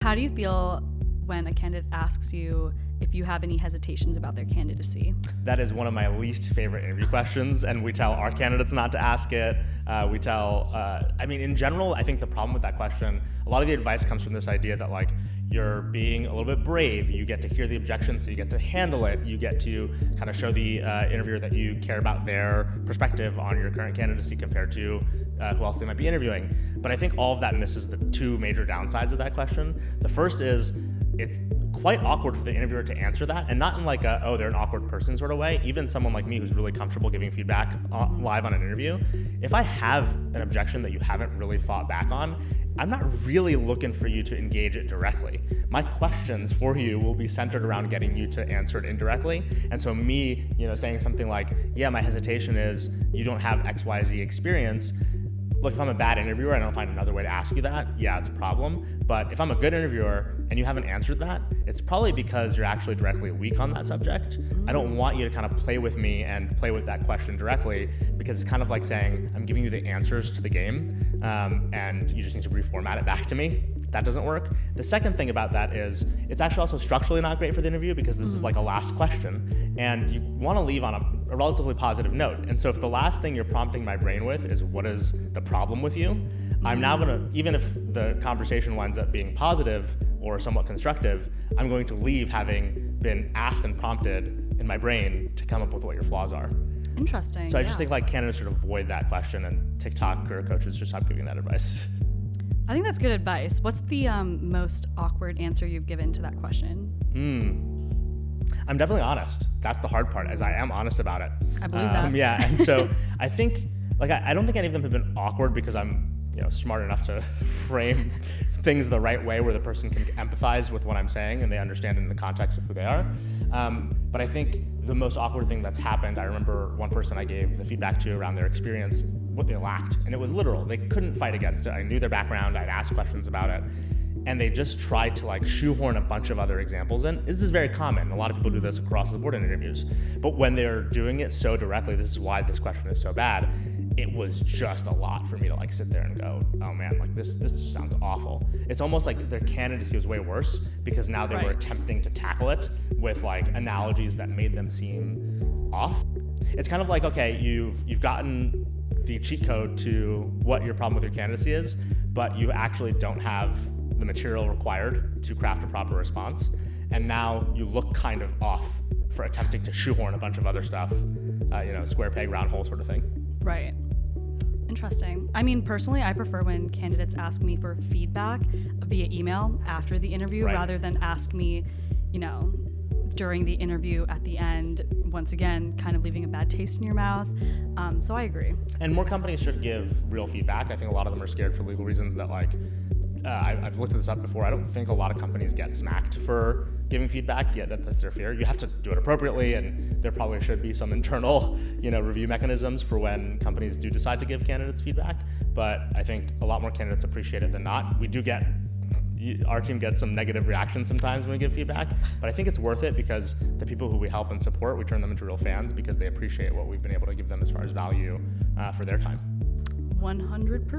How do you feel when a candidate asks you if you have any hesitations about their candidacy? That is one of my least favorite interview questions, and we tell our candidates not to ask it. In general, I think the problem with that question, a lot of the advice comes from this idea that like you're being a little bit brave, you get to hear the objection, so you get to handle it, you get to kind of show the interviewer that you care about their perspective on your current candidacy compared to who else they might be interviewing. But I think all of that misses the two major downsides of that question. The first is it's quite awkward for the interviewer to answer that, and not in like a, oh, they're an awkward person sort of way. Even someone like me who's really comfortable giving feedback live on an interview, if I have an objection that you haven't really fought back on, I'm not really looking for you to engage it directly. My questions for you will be centered around getting you to answer it indirectly. And so me, saying something like, yeah, my hesitation is you don't have XYZ experience. Look, if I'm a bad interviewer, I don't find another way to ask you that, yeah, it's a problem. But if I'm a good interviewer and you haven't answered that, it's probably because you're actually directly weak on that subject. I don't want you to kind of play with me and play with that question directly, because it's kind of like saying, I'm giving you the answers to the game, and you just need to reformat it back to me. That doesn't work. The second thing about that is it's actually also structurally not great for the interview, because this is like a last question, and you want to leave on a relatively positive note. And so if the last thing you're prompting my brain with is what is the problem with you, I'm now gonna, even if the conversation winds up being positive or somewhat constructive, I'm going to leave having been asked and prompted in my brain to come up with what your flaws are. Interesting. So I just think like candidates should avoid that question, and TikTok career coaches should stop giving that advice. I think that's good advice. What's the most awkward answer you've given to that question? I'm definitely honest. That's the hard part, as I am honest about it. I believe that. Yeah, and so I think, I don't think any of them have been awkward because I'm smart enough to frame things the right way where the person can empathize with what I'm saying and they understand it in the context of who they are. But I think the most awkward thing that's happened, I remember one person I gave the feedback to around their experience, what they lacked, and it was literal. They couldn't fight against it. I knew their background, I'd asked questions about it, and they just tried to shoehorn a bunch of other examples in. This is very common. A lot of people do this across the board in interviews. But when they're doing it so directly, this is why this question is so bad, it was just a lot for me to sit there and go, oh man, this just sounds awful. It's almost like their candidacy was way worse because now they were attempting to tackle it with analogies that made them seem off. It's kind of like, okay, you've gotten the cheat code to what your problem with your candidacy is, but you actually don't have the material required to craft a proper response. And now you look kind of off for attempting to shoehorn a bunch of other stuff, square peg, round hole sort of thing. Right. Interesting. I mean, personally, I prefer when candidates ask me for feedback via email after the interview rather than ask me, during the interview at the end, once again, kind of leaving a bad taste in your mouth. So I agree. And more companies should give real feedback. I think a lot of them are scared for legal reasons that I've looked this up before. I don't think a lot of companies get smacked for giving feedback, yet that's their fear. You have to do it appropriately, and there probably should be some internal, review mechanisms for when companies do decide to give candidates feedback. But I think a lot more candidates appreciate it than not. Our team gets some negative reactions sometimes when we give feedback, but I think it's worth it because the people who we help and support, we turn them into real fans because they appreciate what we've been able to give them as far as value for their time. 100%.